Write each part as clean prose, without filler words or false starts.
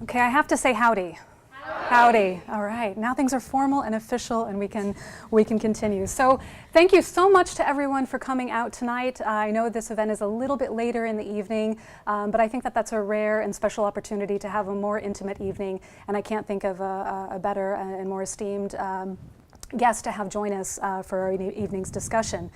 Okay, I have to say howdy. Howdy. All right, now things are formal and official and we can continue. So thank you so much to everyone for coming out tonight. I know this event is a little bit later in the evening, but I think that that's a rare and special opportunity to have a more intimate evening, and I can't think of a better and more esteemed guest to have join us for our evening's discussion.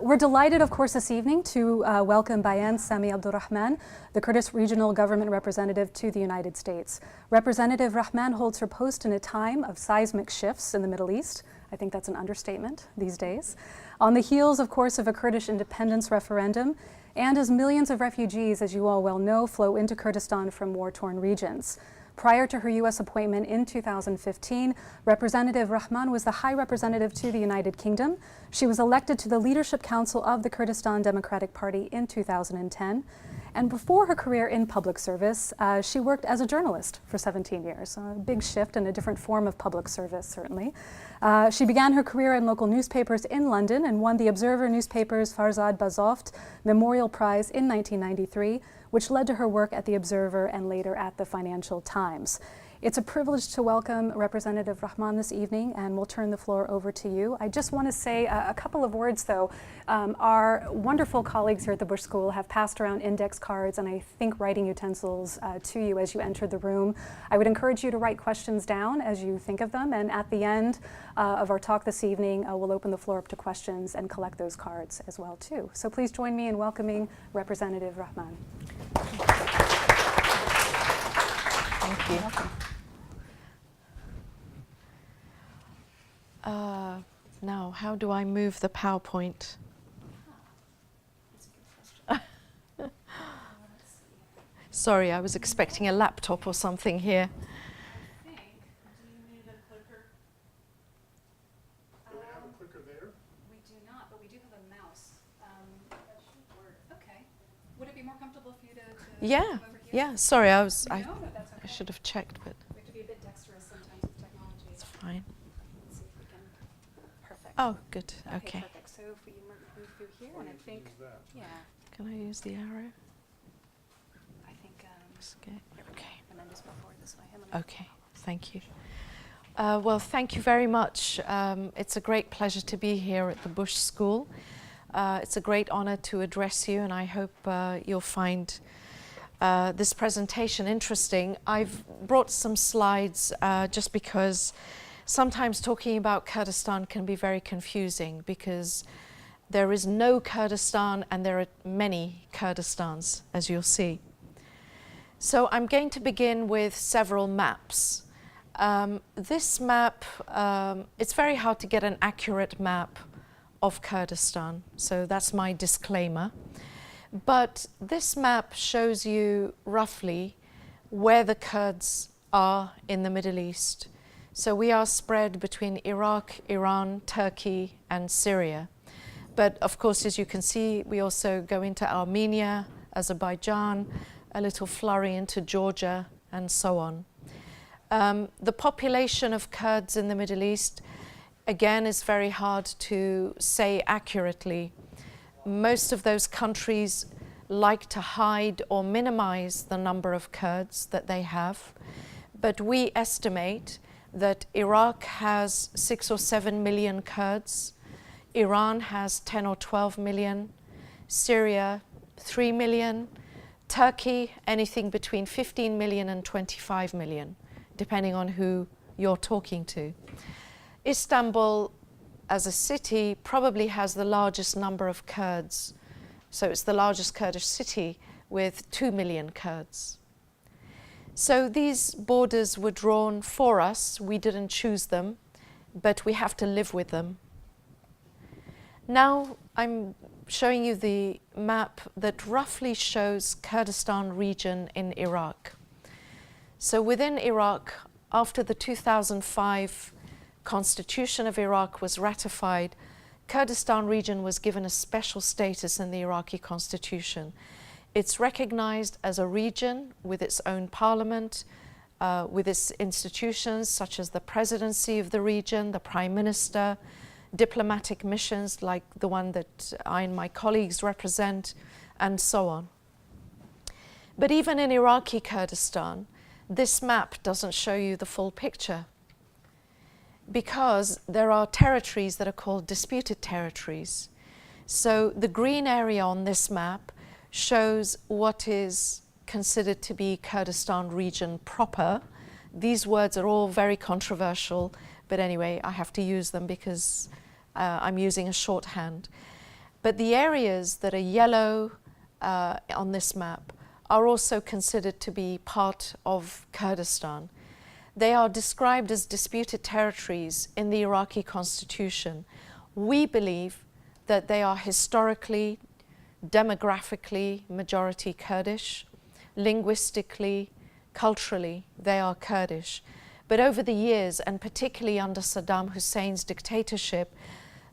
We're delighted, of course, this evening to welcome Bayan Sami Rahman, the Kurdish Regional Government Representative to the United States. Representative Rahman holds her post in a time of seismic shifts in the Middle East. I think that's an understatement these days. On the heels, of course, of a Kurdish independence referendum, and as millions of refugees, as you all well know, flow into Kurdistan from war-torn regions. Prior to her U.S. appointment in 2015, Representative Rahman was the High Representative to the United Kingdom. She was elected to the Leadership Council of the Kurdistan Democratic Party in 2010. And before her career in public service, she worked as a journalist for 17 years. A big shift and a different form of public service, certainly. She began her career in local newspapers in London and won the Observer newspaper's Farzad Bazoft Memorial Prize in 1993, which led to her work at the Observer and later at the Financial Times. It's a privilege to welcome Representative Rahman this evening, and we'll turn the floor over to you. I just want to say a couple of words, though. Our wonderful colleagues here at the Bush School have passed around index cards and I think writing utensils to you as you enter the room. I would encourage you to write questions down as you think of them, and at the end of our talk this evening, we'll open the floor up to questions and collect those cards as well, too. So please join me in welcoming Representative Rahman. Thank you. Now, how do I move the PowerPoint? Sorry, I was expecting a laptop or something here. I think, do you need a clicker? Do we have a clicker there? We do not, but we do have a mouse. That should work. Okay. Would it be more comfortable for you to Yeah, come over here? yeah. Sorry, I No, that's okay. I should have checked, but We have to be a bit dexterous sometimes with technology. it's fine. Let's see if we can. Perfect. Oh, good. Okay. Perfect. So if we move through here, and I think, Use that. yeah, Can I use the arrow? I think, Okay. here we go. Okay. And then just move forward this way. And then- Okay. Thank you. Well, thank you very much. It's a great pleasure to be here at the Bush School. It's a great honor to address you, and I hope you'll find this presentation interesting. I've brought some slides just because sometimes talking about Kurdistan can be very confusing, because there is no Kurdistan and there are many Kurdistans, as you'll see. So I'm going to begin with several maps. This map, it's very hard to get an accurate map of Kurdistan, so that's my disclaimer. But this map shows you roughly where the Kurds are in the Middle East. So we are spread between Iraq, Iran, Turkey, and Syria. But of course, as you can see, we also go into Armenia, Azerbaijan, a little flurry into Georgia, and so on. The population of Kurds in the Middle East, again, is very hard to say accurately. Most of those countries like to hide or minimize the number of Kurds that they have, but we estimate that Iraq has 6 or 7 million Kurds, Iran has 10 or 12 million, Syria 3 million, Turkey anything between 15 million and 25 million, depending on who you're talking to. Istanbul as a city probably has the largest number of Kurds. So it's the largest Kurdish city with 2 million Kurds. So these borders were drawn for us. We didn't choose them, but we have to live with them. Now I'm showing you the map that roughly shows Kurdistan region in Iraq. So within Iraq, after the 2005 Constitution of Iraq was ratified, Kurdistan region was given a special status in the Iraqi Constitution. It's recognized as a region with its own parliament, with its institutions such as the presidency of the region, the prime minister, diplomatic missions like the one that I and my colleagues represent, and so on. But even in Iraqi Kurdistan, this map doesn't show you the full picture, because there are territories that are called disputed territories. So the green area on this map shows what is considered to be Kurdistan region proper. These words are all very controversial, but anyway, I have to use them because I'm using a shorthand. But the areas that are yellow on this map are also considered to be part of Kurdistan. They are described as disputed territories in the Iraqi Constitution. We believe that they are historically, demographically majority Kurdish, linguistically, culturally, they are Kurdish. But over the years, and particularly under Saddam Hussein's dictatorship,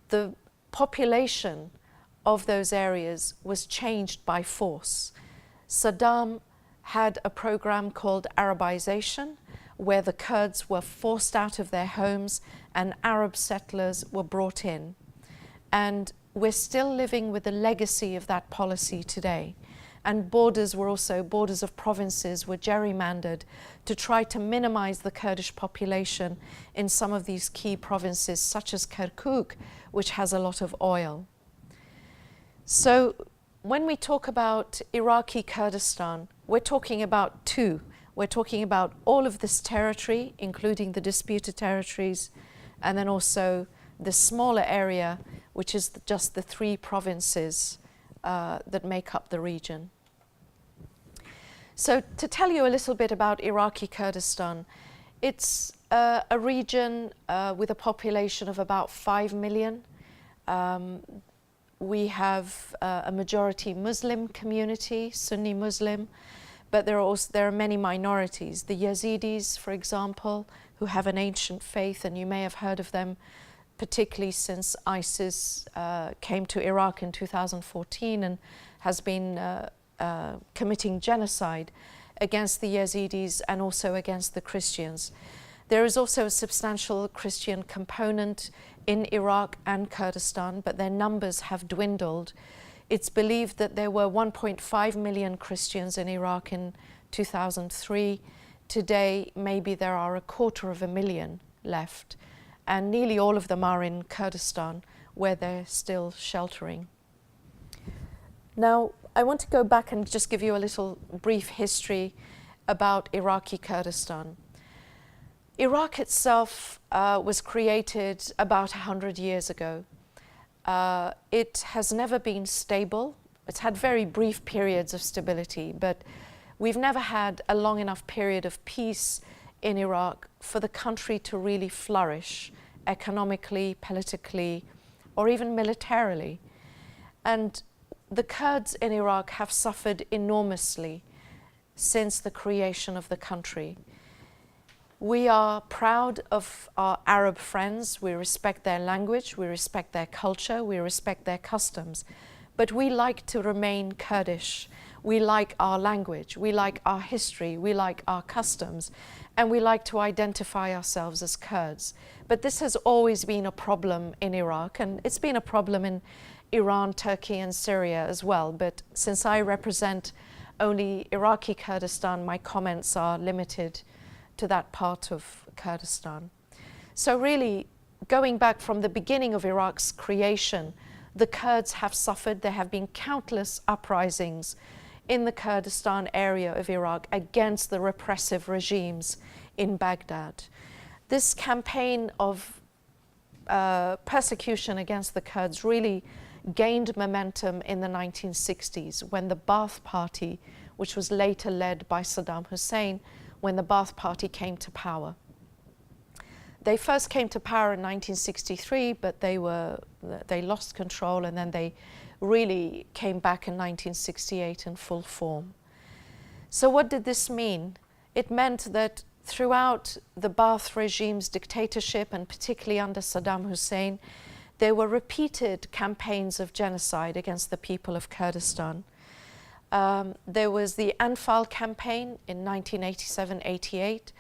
the population of those areas was changed by force. Saddam had a program called Arabization, where the Kurds were forced out of their homes and Arab settlers were brought in. And we're still living with the legacy of that policy today. And borders of provinces were gerrymandered to try to minimize the Kurdish population in some of these key provinces, such as Kirkuk, which has a lot of oil. So when we talk about Iraqi Kurdistan, we're talking about two. We're talking about all of this territory, including the disputed territories, and then also the smaller area, which is just the three provinces that make up the region. So to tell you a little bit about Iraqi Kurdistan, it's a region with a population of about 5 million. We have a majority Muslim community, Sunni Muslim, but there are many minorities. The Yazidis, for example, who have an ancient faith, and you may have heard of them, particularly since ISIS came to Iraq in 2014 and has been committing genocide against the Yazidis and also against the Christians. There is also a substantial Christian component in Iraq and Kurdistan, but their numbers have dwindled. It's believed that there were 1.5 million Christians in Iraq in 2003. Today, maybe there are 250,000 left, and nearly all of them are in Kurdistan, where they're still sheltering. Now, I want to go back and just give you a little brief history about Iraqi Kurdistan. Iraq itself was created about 100 years ago. It has never been stable. It's had very brief periods of stability, but we've never had a long enough period of peace in Iraq for the country to really flourish economically, politically, or even militarily. And the Kurds in Iraq have suffered enormously since the creation of the country. We are proud of our Arab friends. We respect their language, we respect their culture, we respect their customs. But we like to remain Kurdish. We like our language, we like our history, we like our customs, and we like to identify ourselves as Kurds. But this has always been a problem in Iraq, and it's been a problem in Iran, Turkey, and Syria as well. But since I represent only Iraqi Kurdistan, my comments are limited to that part of Kurdistan. So really, going back from the beginning of Iraq's creation, the Kurds have suffered. There have been countless uprisings in the Kurdistan area of Iraq against the repressive regimes in Baghdad. This campaign of persecution against the Kurds really gained momentum in the 1960s when the Ba'ath Party, which was later led by Saddam Hussein, when the Ba'ath Party came to power. They first came to power in 1963, but they lost control, and then they really came back in 1968 in full form. So what did this mean? It meant that throughout the Ba'ath regime's dictatorship, and particularly under Saddam Hussein, there were repeated campaigns of genocide against the people of Kurdistan. There was the Anfal campaign in 1987-88.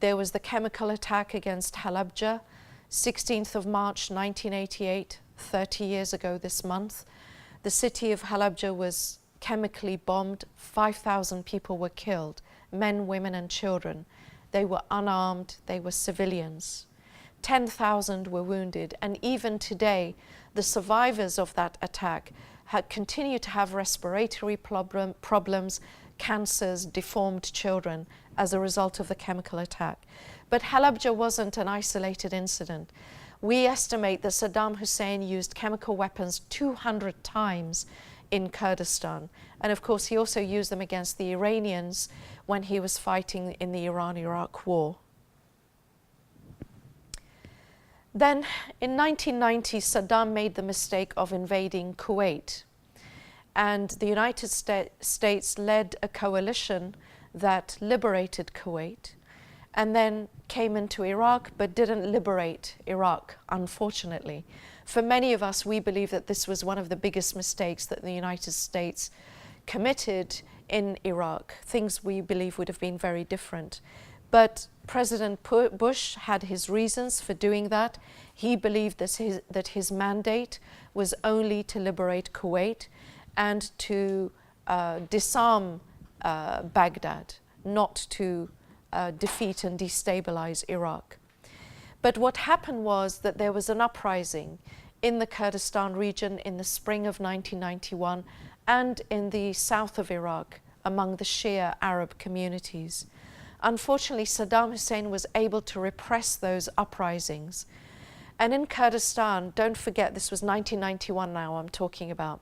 There was the chemical attack against Halabja, 16th of March 1988, 30 years ago this month. The city of Halabja was chemically bombed, 5,000 people were killed, men, women and children. They were unarmed, they were civilians. 10,000 were wounded, and even today the survivors of that attack continue to have respiratory problems, cancers, deformed children as a result of the chemical attack. But Halabja wasn't an isolated incident. We estimate that Saddam Hussein used chemical weapons 200 times in Kurdistan. And of course, he also used them against the Iranians when he was fighting in the Iran-Iraq war. Then in 1990, Saddam made the mistake of invading Kuwait. And the United States led a coalition that liberated Kuwait and then came into Iraq but didn't liberate Iraq, unfortunately. For many of us, we believe that this was one of the biggest mistakes that the United States committed in Iraq. Things we believe would have been very different. But President Bush had his reasons for doing that. He believed that his mandate was only to liberate Kuwait and to disarm Baghdad, not to defeat and destabilize Iraq. But what happened was that there was an uprising in the Kurdistan region in the spring of 1991 and in the south of Iraq among the Shia Arab communities. Unfortunately, Saddam Hussein was able to repress those uprisings. And in Kurdistan, don't forget, this was 1991 now I'm talking about.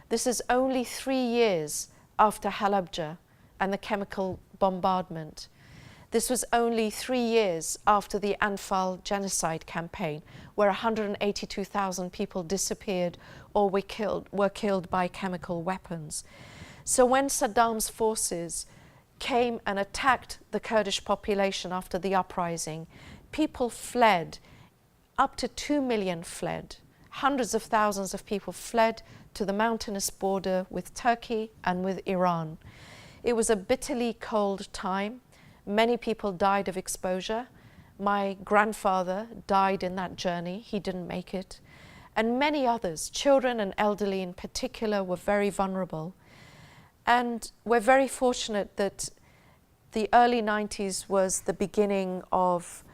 This is only 3 years after Halabja and the chemical bombardment. This was only 3 years after the Anfal genocide campaign, where 182,000 people disappeared or were killed by chemical weapons. So when Saddam's forces came and attacked the Kurdish population after the uprising, people fled. Up to 2 million fled. Hundreds of thousands of people fled to the mountainous border with Turkey and with Iran. It was a bitterly cold time. Many people died of exposure. My grandfather died in that journey. He didn't make it. And many others, children and elderly in particular, were very vulnerable. And we're very fortunate that the early 90s was the beginning of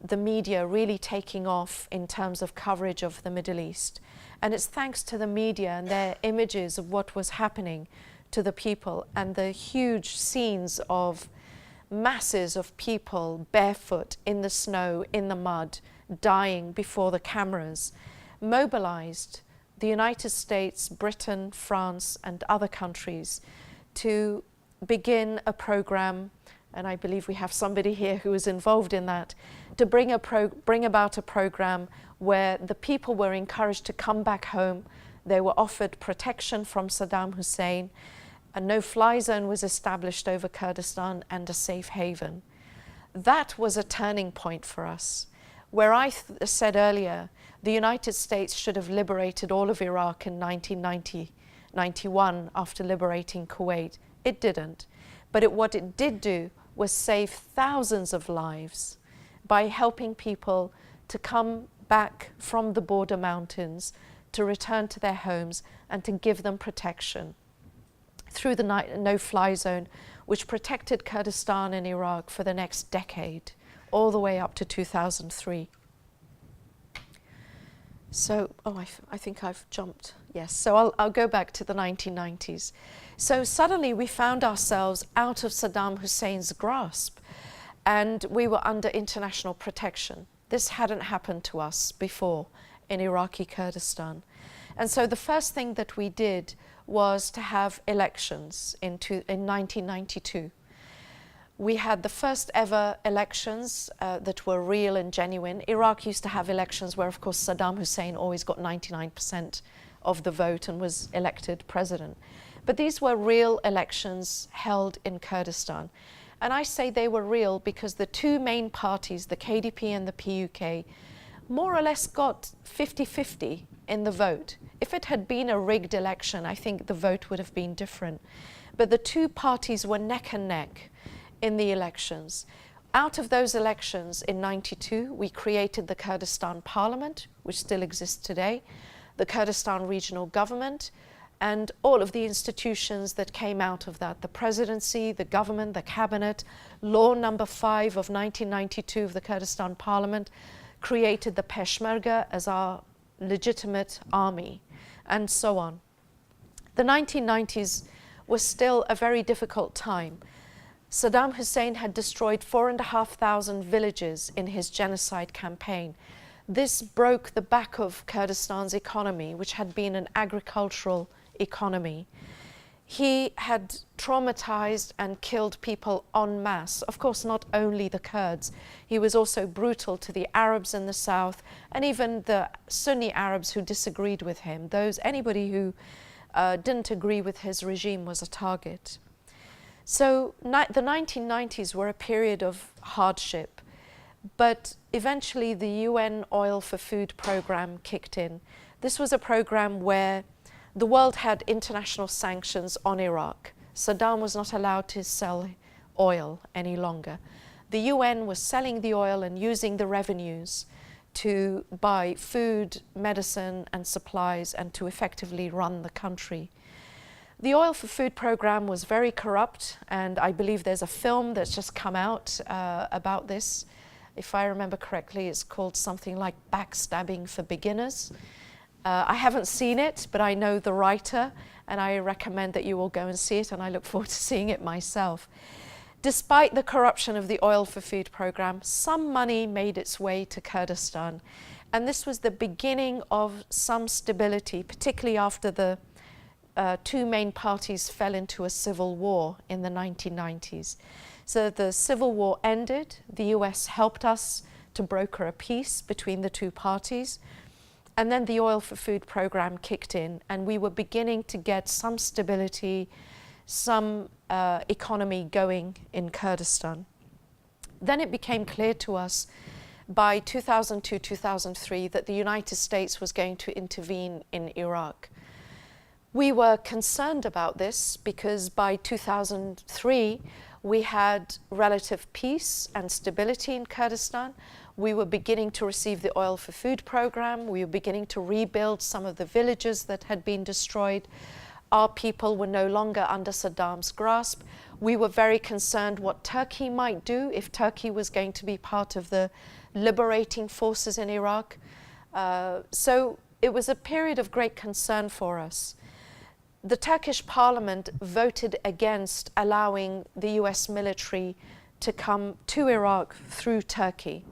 the media really taking off in terms of coverage of the Middle East. And it's thanks to the media and their images of what was happening to the people and the huge scenes of masses of people barefoot in the snow, in the mud, dying before the cameras, mobilized the United States, Britain, France, and other countries to begin a program, and I believe we have somebody here who is involved in that, to bring about a program where the people were encouraged to come back home. They were offered protection from Saddam Hussein. A no-fly zone was established over Kurdistan and a safe haven. That was a turning point for us. Where I said earlier, the United States should have liberated all of Iraq in 1991 after liberating Kuwait. It didn't. But what it did do was save thousands of lives by helping people to come back from the border mountains, to return to their homes and to give them protection through the no-fly zone, which protected Kurdistan and Iraq for the next decade, all the way up to 2003. So, I think I've jumped. Yes, so I'll go back to the 1990s. So suddenly we found ourselves out of Saddam Hussein's grasp and we were under international protection. This hadn't happened to us before in Iraqi Kurdistan. And so the first thing that we did was to have elections in 1992. We had the first ever elections that were real and genuine. Iraq used to have elections where, of course, Saddam Hussein always got 99% of the vote and was elected president. But these were real elections held in Kurdistan. And I say they were real because the two main parties, the KDP and the PUK, more or less got 50-50 in the vote. If it had been a rigged election, I think the vote would have been different. But the two parties were neck and neck in the elections. Out of those elections in '92, we created the Kurdistan Parliament, which still exists today, the Kurdistan Regional Government, and all of the institutions that came out of that, the presidency, the government, the cabinet. Law number 5 of 1992 of the Kurdistan Parliament created the Peshmerga as our legitimate army, and so on. The 1990s was still a very difficult time. Saddam Hussein had destroyed 4,500 villages in his genocide campaign. This broke the back of Kurdistan's economy, which had been an agricultural economy. He had traumatized and killed people en masse. Of course, not only the Kurds. He was also brutal to the Arabs in the south, and even the Sunni Arabs who disagreed with him. Anybody who didn't agree with his regime was a target. So the 1990s were a period of hardship, but eventually the UN Oil for Food program kicked in. This was a program where the world had international sanctions on Iraq. Saddam was not allowed to sell oil any longer. The UN was selling the oil and using the revenues to buy food, medicine, and supplies, and to effectively run the country. The Oil for Food program was very corrupt, and I believe there's a film that's just come out about this. If I remember correctly, it's called something like Backstabbing for Beginners. I haven't seen it, but I know the writer, and I recommend that you all go and see it, and I look forward to seeing it myself. Despite the corruption of the Oil for Food program, some money made its way to Kurdistan, and this was the beginning of some stability, particularly after the two main parties fell into a civil war in the 1990s. So the civil war ended. The US helped us to broker a peace between the two parties. And then the Oil for Food program kicked in, and we were beginning to get some stability, some economy going in Kurdistan. Then it became clear to us by 2002-2003 that the United States was going to intervene in Iraq. We were concerned about this because by 2003 we had relative peace and stability in Kurdistan. We were beginning to receive the Oil for Food program. We were beginning to rebuild some of the villages that had been destroyed. Our people were no longer under Saddam's grasp. We were very concerned what Turkey might do if Turkey was going to be part of the liberating forces in Iraq. So it was a period of great concern for us. The Turkish parliament voted against allowing the US military to come to Iraq through Turkey.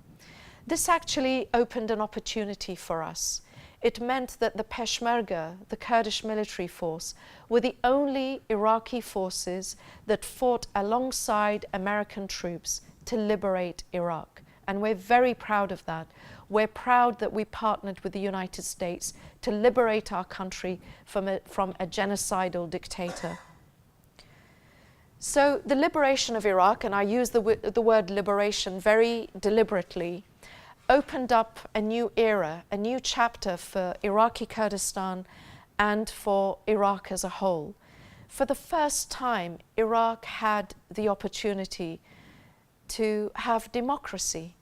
This actually opened an opportunity for us. It meant that the Peshmerga, the Kurdish military force, were the only Iraqi forces that fought alongside American troops to liberate Iraq. And we're very proud of that. We're proud that we partnered with the United States to liberate our country from a genocidal dictator. So the liberation of Iraq, and I use the word liberation very deliberately, opened up a new era, a new chapter for Iraqi Kurdistan and for Iraq as a whole. For the first time, Iraq had the opportunity to have democracy.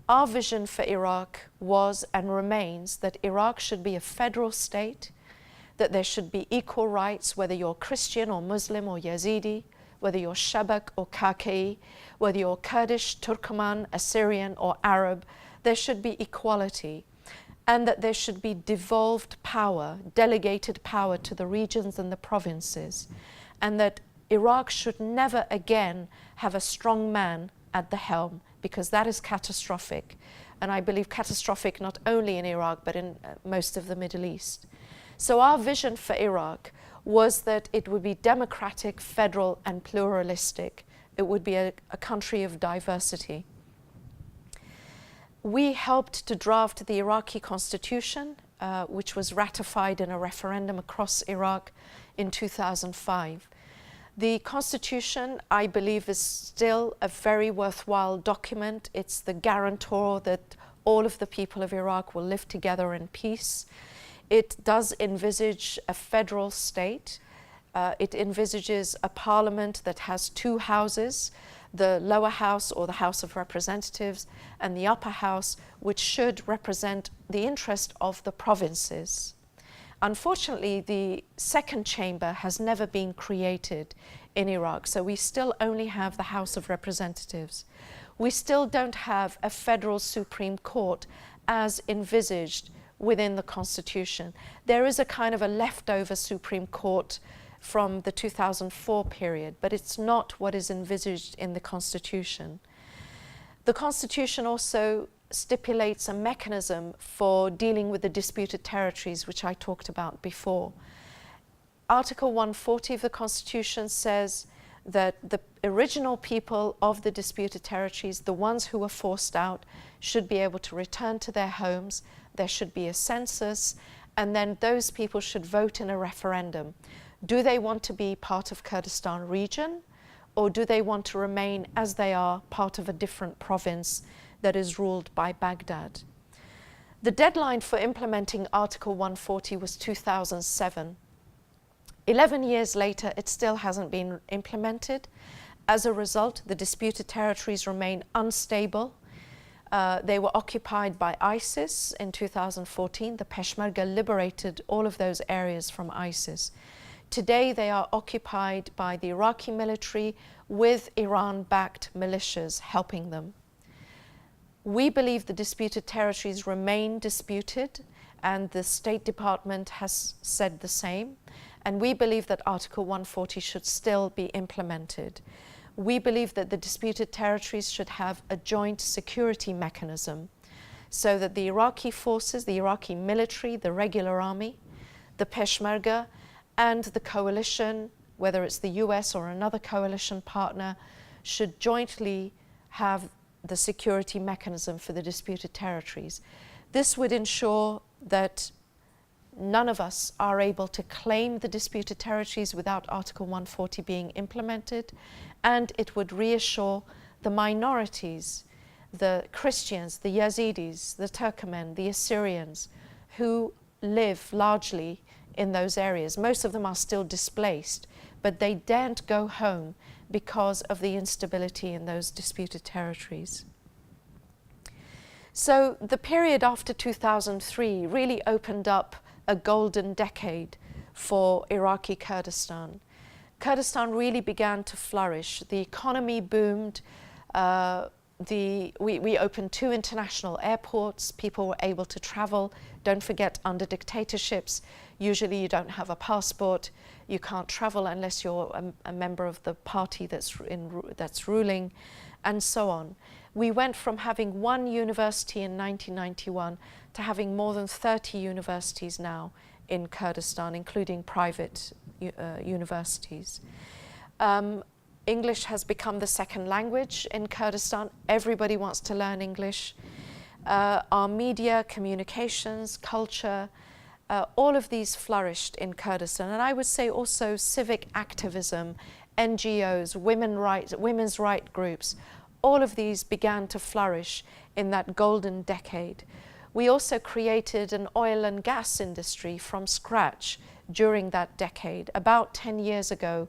Our vision for Iraq was and remains that Iraq should be a federal state, that there should be equal rights, whether you're Christian or Muslim or Yazidi, whether you're Shabak or Kaki, whether you're Kurdish, Turkoman, Assyrian or Arab, there should be equality, and that there should be devolved power, delegated power to the regions and the provinces, and that Iraq should never again have a strong man at the helm, because that is catastrophic, and I believe catastrophic not only in Iraq but in most of the Middle East. So our vision for Iraq was that it would be democratic, federal and pluralistic. It would be a country of diversity. We helped to draft the Iraqi Constitution, which was ratified in a referendum across Iraq in 2005. The Constitution, I believe, is still a very worthwhile document. It's the guarantor that all of the people of Iraq will live together in peace. It does envisage a federal state. It envisages a parliament that has two houses, the lower house or the House of Representatives and the upper house, which should represent the interest of the provinces. Unfortunately, the second chamber has never been created in Iraq, so we still only have the House of Representatives. We still don't have a federal Supreme Court as envisaged within the Constitution. There is a kind of a leftover Supreme Court from the 2004 period, but it's not what is envisaged in the Constitution. The Constitution also stipulates a mechanism for dealing with the disputed territories, which I talked about before. Article 140 of the Constitution says that the original people of the disputed territories, the ones who were forced out, should be able to return to their homes. There should be a census, and then those people should vote in a referendum. Do they want to be part of Kurdistan region, or do they want to remain as they are, part of a different province that is ruled by Baghdad? The deadline for implementing Article 140 was 2007. 11 years later, it still hasn't been implemented. As a result, the disputed territories remain unstable. They were occupied by ISIS in 2014. The Peshmerga liberated all of those areas from ISIS. Today, they are occupied by the Iraqi military with Iran-backed militias helping them. We believe the disputed territories remain disputed, and the State Department has said the same. And we believe that Article 140 should still be implemented. We believe that the disputed territories should have a joint security mechanism so that the Iraqi forces, the Iraqi military, the regular army, the Peshmerga, and the coalition, whether it's the US or another coalition partner, should jointly have the security mechanism for the disputed territories. This would ensure that none of us are able to claim the disputed territories without Article 140 being implemented, and it would reassure the minorities, the Christians, the Yazidis, the Turkmen, the Assyrians, who live largely in those areas. Most of them are still displaced, but they daren't go home because of the instability in those disputed territories. So the period after 2003 really opened up a golden decade for Iraqi Kurdistan. Kurdistan really began to flourish. The economy boomed. We opened 2 international airports. People were able to travel. Don't forget, under dictatorships, usually you don't have a passport. You can't travel unless you're a member of the party that's ruling, and so on. We went from having 1 university in 1991 to having more than 30 universities now in Kurdistan, including private universities. English has become the second language in Kurdistan. Everybody wants to learn English. Our media, communications, culture, all of these flourished in Kurdistan. And I would say also civic activism, NGOs, women's rights groups, all of these began to flourish in that golden decade. We also created an oil and gas industry from scratch during that decade. About 10 years ago,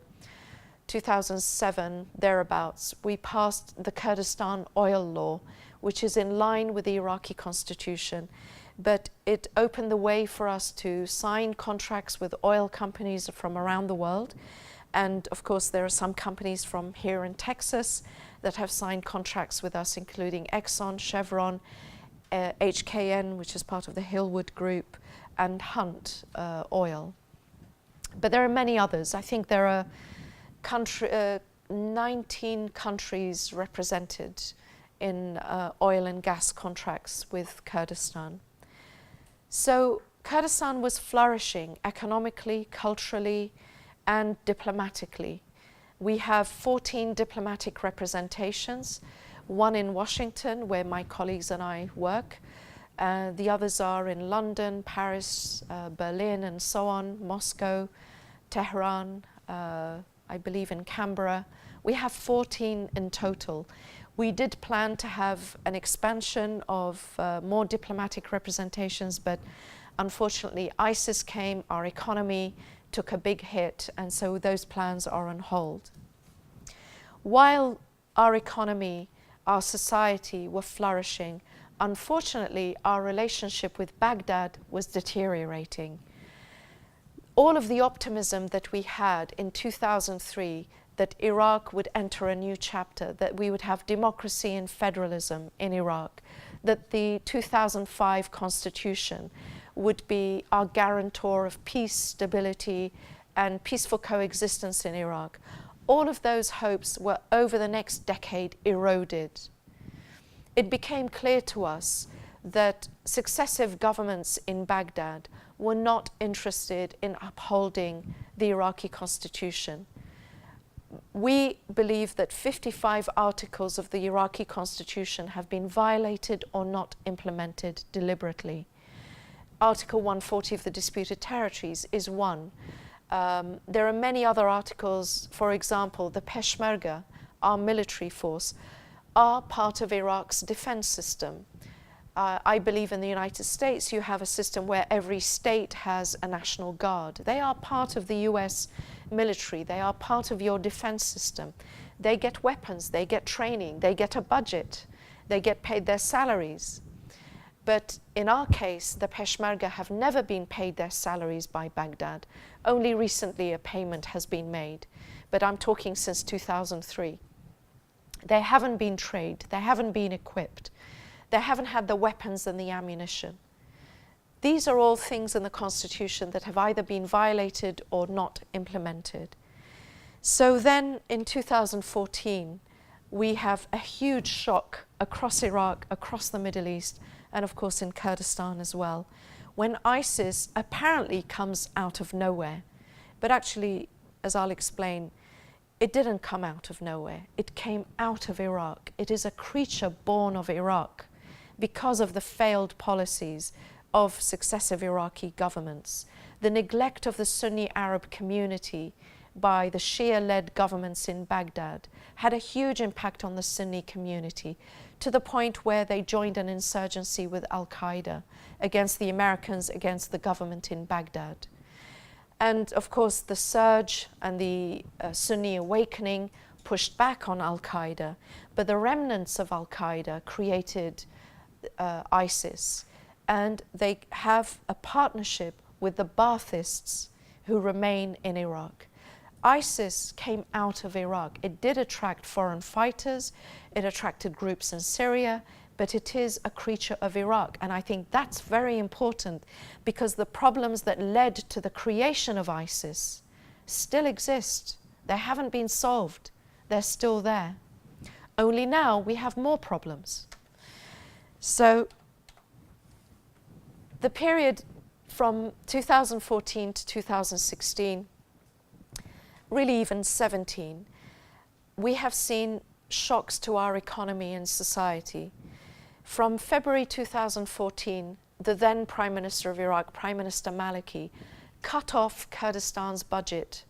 2007, thereabouts, we passed the Kurdistan oil law, which is in line with the Iraqi Constitution, but it opened the way for us to sign contracts with oil companies from around the world. And of course, there are some companies from here in Texas that have signed contracts with us, including Exxon, Chevron, HKN, which is part of the Hillwood Group, and Hunt Oil. But there are many others. I think there are 19 countries represented in oil and gas contracts with Kurdistan. So Kurdistan was flourishing economically, culturally, and diplomatically. We have 14 diplomatic representations, 1 in Washington, where my colleagues and I work. The others are in London, Paris, Berlin, and so on, Moscow, Tehran, I believe in Canberra. We have 14 in total. We did plan to have an expansion of more diplomatic representations, but unfortunately ISIS came, our economy took a big hit, and so those plans are on hold. While our economy, our society were flourishing, unfortunately our relationship with Baghdad was deteriorating. all of the optimism that we had in 2003 that Iraq would enter a new chapter, that we would have democracy and federalism in Iraq, that the 2005 Constitution would be our guarantor of peace, stability, and peaceful coexistence in Iraq. All of those hopes were over the next decade eroded. It became clear to us that successive governments in Baghdad were not interested in upholding the Iraqi Constitution. We believe that 55 articles of the Iraqi Constitution have been violated or not implemented deliberately. Article 140 of the Disputed Territories is one. There are many other articles. For example, the Peshmerga, our military force, are part of Iraq's defense system. I believe in the United States you have a system where every state has a national guard. They are part of the US military. They are part of your defense system. They get weapons, they get training, they get a budget, they get paid their salaries. But in our case, the Peshmerga have never been paid their salaries by Baghdad. Only recently a payment has been made, but I'm talking since 2003. They haven't been trained, they haven't been equipped, they haven't had the weapons and the ammunition. These are all things in the Constitution that have either been violated or not implemented. So then in 2014, we have a huge shock across Iraq, across the Middle East, and of course in Kurdistan as well, when ISIS apparently comes out of nowhere. But actually, as I'll explain, it didn't come out of nowhere. It came out of Iraq. It is a creature born of Iraq because of the failed policies of successive Iraqi governments, the neglect of the Sunni Arab community by the Shia-led governments in Baghdad had a huge impact on the Sunni community, to the point where they joined an insurgency with Al-Qaeda against the Americans, against the government in Baghdad. And of course the surge and the Sunni awakening pushed back on Al-Qaeda, but the remnants of Al-Qaeda created ISIS, and they have a partnership with the Baathists who remain in Iraq. ISIS came out of Iraq. It did attract foreign fighters, it attracted groups in Syria, but it is a creature of Iraq. And I think that's very important, because the problems that led to the creation of ISIS still exist. They haven't been solved. They're still there. Only now we have more problems. So the period from 2014 to 2016, really even 17, we have seen shocks to our economy and society. From February 2014, the then Prime Minister of Iraq, Prime Minister Maliki, cut off Kurdistan's budget.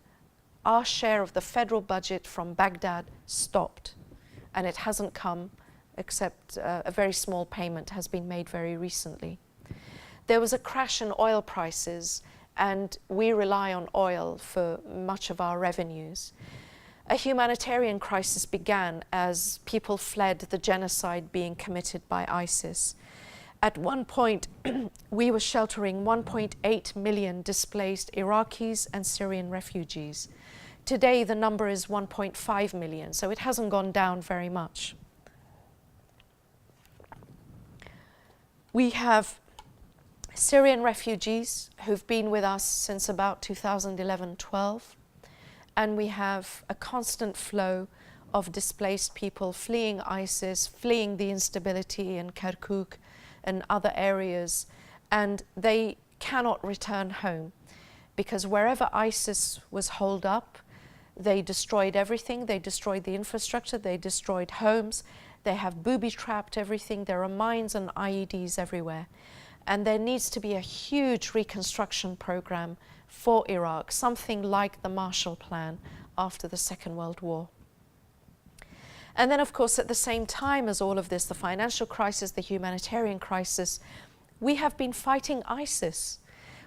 Our share of the federal budget from Baghdad stopped, and it hasn't come, except a very small payment has been made very recently. There was a crash in oil prices, and we rely on oil for much of our revenues. A humanitarian crisis began as people fled the genocide being committed by ISIS. At one point, we were sheltering 1.8 million displaced Iraqis and Syrian refugees. Today, the number is 1.5 million, so it hasn't gone down very much. We have Syrian refugees who've been with us since about 2011-12, and we have a constant flow of displaced people fleeing ISIS, fleeing the instability in Kirkuk and other areas, and they cannot return home because wherever ISIS was holed up, they destroyed everything. They destroyed the infrastructure, they destroyed homes, they have booby-trapped everything, there are mines and IEDs everywhere. And there needs to be a huge reconstruction program for Iraq, something like the Marshall Plan after the Second World War. And then, of course, at the same time as all of this, the financial crisis, the humanitarian crisis, we have been fighting ISIS.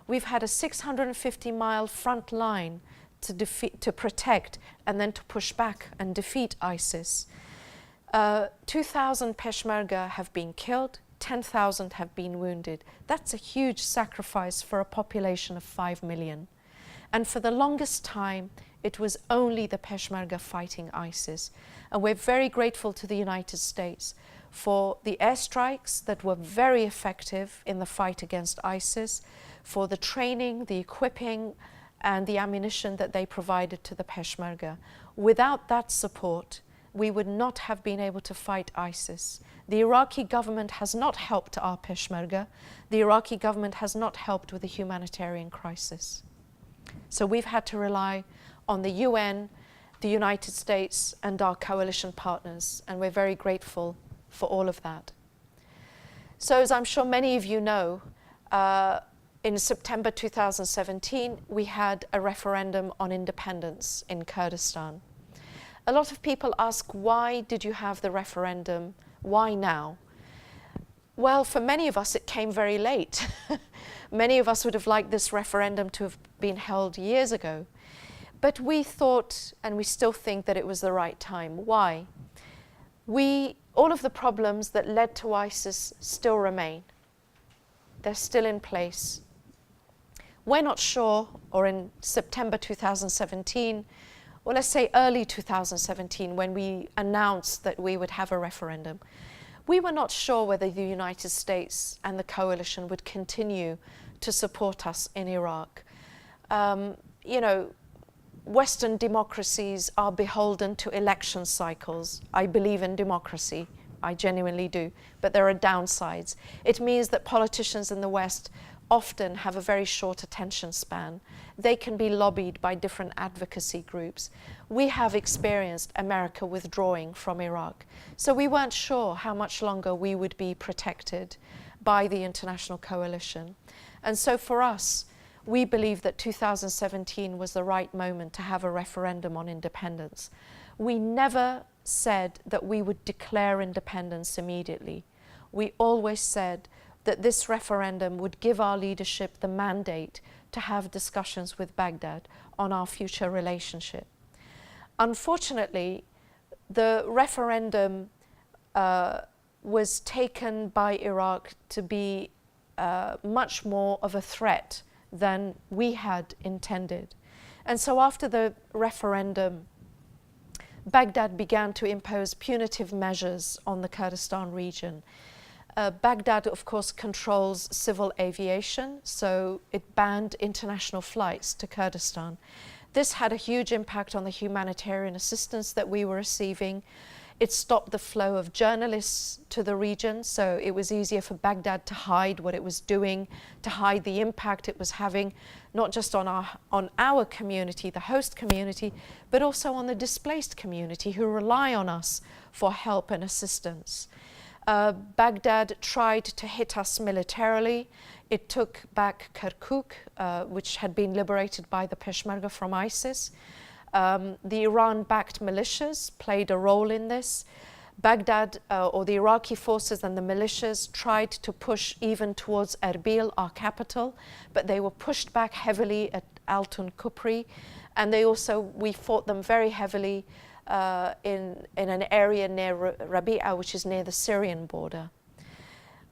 We've had a 650-mile front line to protect and then to push back and defeat ISIS. 2,000 Peshmerga have been killed, 10,000 have been wounded. That's a huge sacrifice for a population of 5 million. And for the longest time, it was only the Peshmerga fighting ISIS. And we're very grateful to the United States for the airstrikes that were very effective in the fight against ISIS, for the training, the equipping, and the ammunition that they provided to the Peshmerga. Without that support, we would not have been able to fight ISIS. The Iraqi government has not helped our Peshmerga. The Iraqi government has not helped with the humanitarian crisis. So we've had to rely on the UN, the United States, and our coalition partners, and we're very grateful for all of that. So as I'm sure many of you know, in September 2017, we had a referendum on independence in Kurdistan. A lot of people ask, why did you have the referendum? Why now? Well, for many of us, it came very late. Many of us would have liked this referendum to have been held years ago. But we thought, and we still think, that it was the right time. Why? All of the problems that led to ISIS still remain. They're still in place. We're not sure, or in September 2017, or let's say early 2017, when we announced that we would have a referendum, we were not sure whether the United States and the coalition would continue to support us in Iraq. You know, Western democracies are beholden to election cycles. I believe in democracy, I genuinely do, but there are downsides. It means that politicians in the West often have a very short attention span. They can be lobbied by different advocacy groups. We have experienced America withdrawing from Iraq, so we weren't sure how much longer we would be protected by the international coalition. And so for us, we believe that 2017 was the right moment to have a referendum on independence. We never said that we would declare independence immediately. We always said that this referendum would give our leadership the mandate to have discussions with Baghdad on our future relationship. Unfortunately, the referendum was taken by Iraq to be much more of a threat than we had intended. And so after the referendum, Baghdad began to impose punitive measures on the Kurdistan region. Baghdad, of course, controls civil aviation, so it banned international flights to Kurdistan. This had a huge impact on the humanitarian assistance that we were receiving. It stopped the flow of journalists to the region, so it was easier for Baghdad to hide what it was doing, to hide the impact it was having, not just on our community, the host community, but also on the displaced community who rely on us for help and assistance. Baghdad tried to hit us militarily. It took back Kirkuk, which had been liberated by the Peshmerga from ISIS. The Iran-backed militias played a role in this. Baghdad, or the Iraqi forces and the militias, tried to push even towards Erbil, our capital, but they were pushed back heavily at Altun Kupri, and we fought them very heavily in an area near Rabi'a, which is near the Syrian border.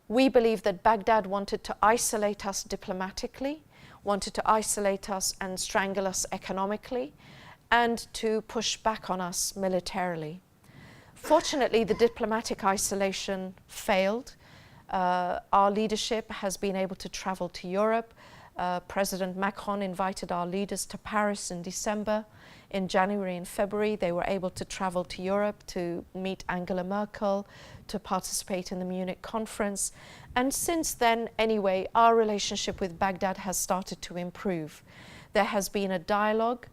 We believe that Baghdad wanted to isolate us diplomatically, wanted to isolate us and strangle us economically, and to push back on us militarily. Fortunately, the diplomatic isolation failed. Our leadership has been able to travel to Europe. President Macron invited our leaders to Paris in December. In January and February, they were able to travel to Europe to meet Angela Merkel, to participate in the Munich conference. And since then, anyway, our relationship with Baghdad has started to improve. There has been a dialogue,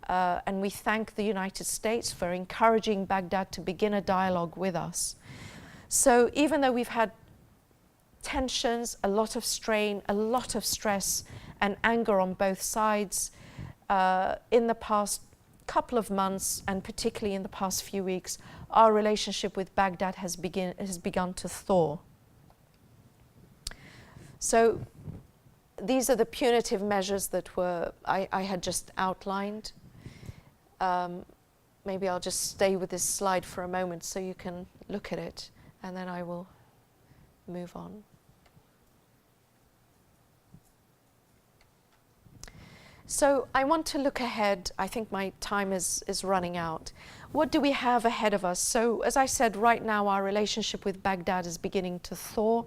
and we thank the United States for encouraging Baghdad to begin a dialogue with us. So even though we've had tensions, a lot of strain, a lot of stress and anger on both sides, in the past couple of months, and particularly in the past few weeks, our relationship with Baghdad has begun to thaw. So these are the punitive measures that I had just outlined. Maybe I'll just stay with this slide for a moment so you can look at it, and then I will move on. So I want to look ahead. I think my time is running out. What do we have ahead of us? So as I said, right now our relationship with Baghdad is beginning to thaw.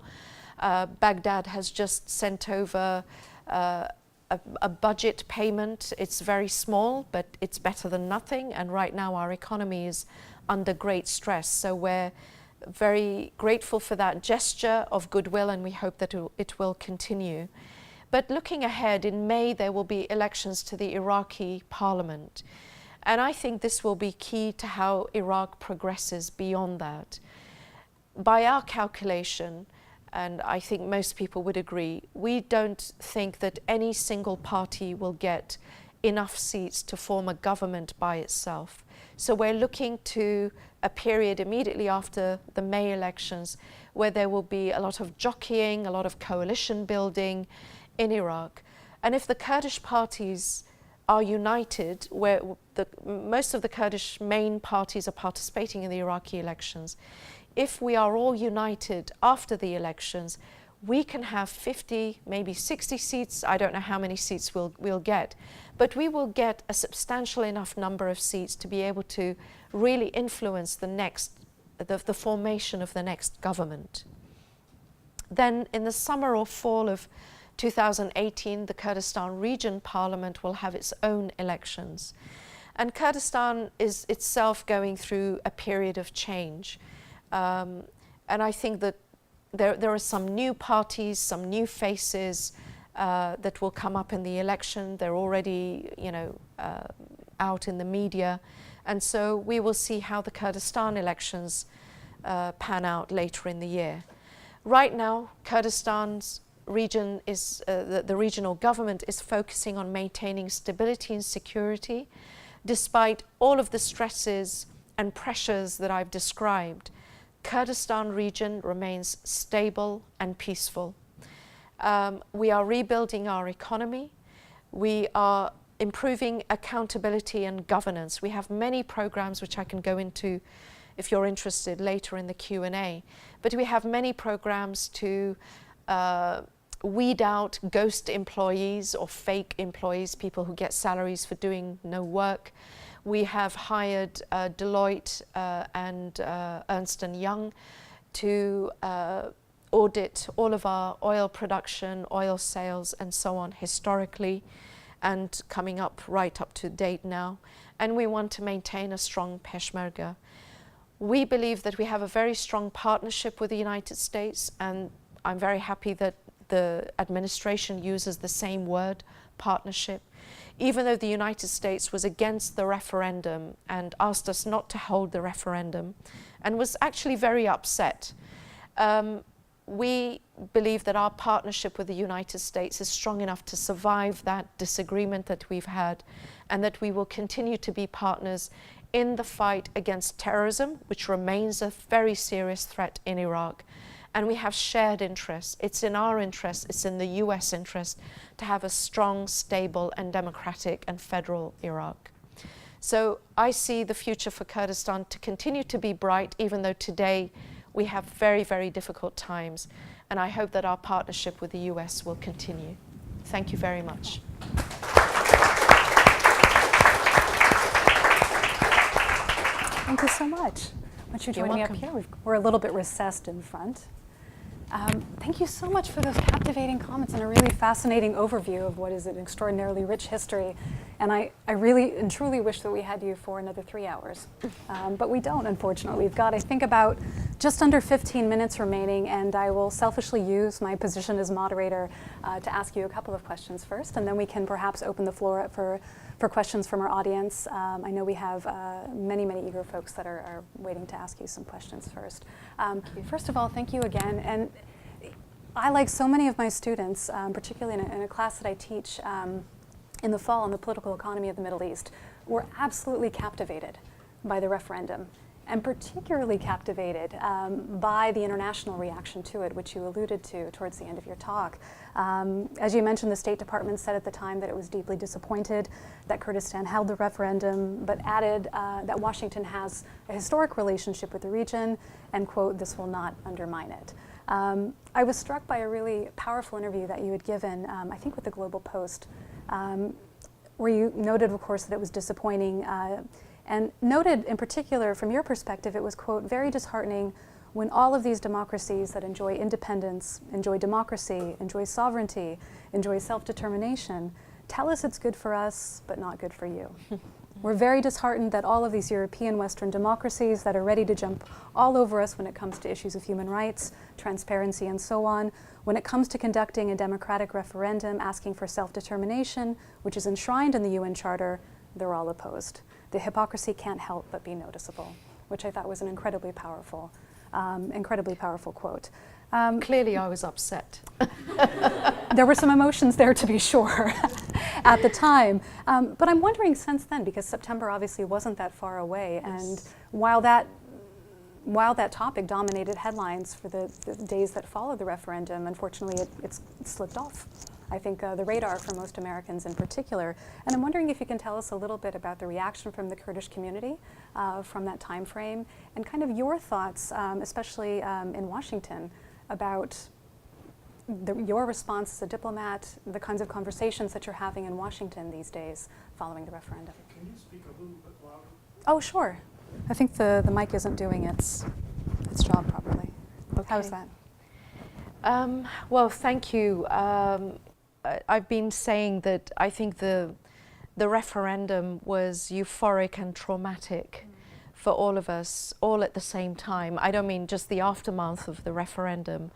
Baghdad has just sent over a budget payment. It's very small, but it's better than nothing. And right now our economy is under great stress. So we're very grateful for that gesture of goodwill, and we hope that it will continue. But looking ahead, in May there will be elections to the Iraqi parliament. And I think this will be key to how Iraq progresses beyond that. By our calculation, and I think most people would agree, we don't think that any single party will get enough seats to form a government by itself. So we're looking to a period immediately after the May elections where there will be a lot of jockeying, a lot of coalition building in Iraq. And if the Kurdish parties are united, where most of the Kurdish main parties are participating in the Iraqi elections, if we are all united after the elections, we can have 50, maybe 60 seats. I don't know how many seats we'll get, but we will get a substantial enough number of seats to be able to really influence the formation of the next government. Then in the summer or fall of 2018, the Kurdistan Region Parliament will have its own elections. And Kurdistan is itself going through a period of change. And I think that there are some new parties, some new faces that will come up in the election. They're already, out in the media. And so we will see how the Kurdistan elections pan out later in the year. Right now, Kurdistan's region is, the regional government is focusing on maintaining stability and security, despite all of the stresses and pressures that I've described. Kurdistan region remains stable and peaceful. We are rebuilding our economy. We are improving accountability and governance. We have many programs which I can go into if you're interested later in the Q&A. But we have many programs to weed out ghost employees or fake employees, people who get salaries for doing no work. We have hired Deloitte and Ernst & Young to audit all of our oil production, oil sales, and so on historically, and coming up right up to date now. And we want to maintain a strong Peshmerga. We believe that we have a very strong partnership with the United States, and I'm very happy that the administration uses the same word, partnership. Even though the United States was against the referendum and asked us not to hold the referendum and was actually very upset, we believe that our partnership with the United States is strong enough to survive that disagreement that we've had, and that we will continue to be partners in the fight against terrorism, which remains a very serious threat in Iraq. And we have shared interests. It's in our interest, it's in the US interest to have a strong, stable, and democratic and federal Iraq. So I see the future for Kurdistan to continue to be bright, even though today we have very, very difficult times. And I hope that our partnership with the US will continue. Thank you very much. Thank you so much. Why don't you join me up here? We're a little bit recessed in front. Thank you so much for those captivating comments and a really fascinating overview of what is an extraordinarily rich history. And I really and truly wish that we had you for another 3 hours. But we don't, unfortunately. We've got, I think, about just under 15 minutes remaining, and I will selfishly use my position as moderator to ask you a couple of questions first, and then we can perhaps open the floor up for questions from our audience. I know we have many, many eager folks that are waiting to ask you some questions first. First of all, thank you again. And I, like so many of my students, particularly in a class that I teach in the fall on the political economy of the Middle East, were absolutely captivated by the referendum, and particularly captivated by the international reaction to it, which you alluded to towards the end of your talk. As you mentioned, the State Department said at the time that it was deeply disappointed that Kurdistan held the referendum, but added that Washington has a historic relationship with the region, and, quote, "this will not undermine it." I was struck by a really powerful interview that you had given, I think with the Global Post, where you noted, of course, that it was disappointing, and noted in particular, from your perspective, it was, quote, very disheartening when all of these democracies that enjoy independence, enjoy democracy, enjoy sovereignty, enjoy self-determination, tell us it's good for us, but not good for you. We're very disheartened that all of these European Western democracies that are ready to jump all over us when it comes to issues of human rights, transparency, and so on, when it comes to conducting a democratic referendum asking for self-determination, which is enshrined in the UN Charter, they're all opposed. The hypocrisy can't help but be noticeable, which I thought was an incredibly powerful quote. Clearly I was upset. There were some emotions there, to be sure, at the time. But I'm wondering since then, because September obviously wasn't that far away, and while that topic dominated headlines for the days that followed the referendum, unfortunately it's slipped off, I think, the radar for most Americans in particular. And I'm wondering if you can tell us a little bit about the reaction from the Kurdish community from that time frame, and kind of your thoughts, especially in Washington, about your response as a diplomat, the kinds of conversations that you're having in Washington these days following the referendum. Can you speak a little bit louder? Oh, sure. I think the mic isn't doing its job properly. Okay. How's that? Well, thank you. I've been saying that I think the referendum was euphoric and traumatic for all of us, all at the same time. I don't mean just the aftermath of the referendum.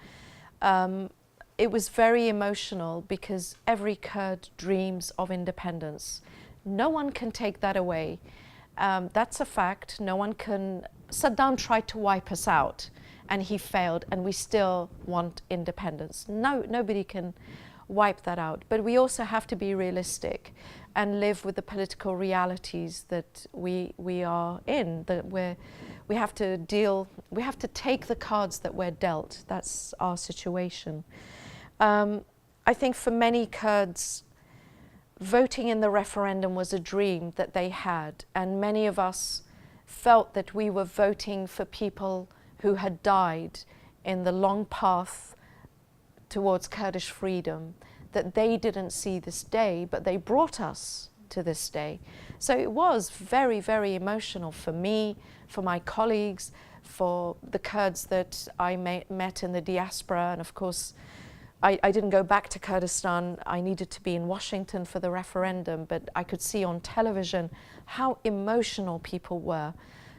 It was very emotional because every Kurd dreams of independence. No one can take that away. That's a fact. No one can. Saddam tried to wipe us out and he failed, and we still want independence. No, nobody can wipe that out. But we also have to be realistic and live with the political realities that we are in, that we have to take the cards that we're dealt. That's our situation. I think for many Kurds, voting in the referendum was a dream that they had, and many of us felt that we were voting for people who had died in the long path towards Kurdish freedom, that they didn't see this day, but they brought us to this day. So it was very, very emotional for me, for my colleagues, for the Kurds that I met in the diaspora, and of course, I didn't go back to Kurdistan. I needed to be in Washington for the referendum, but I could see on television how emotional people were.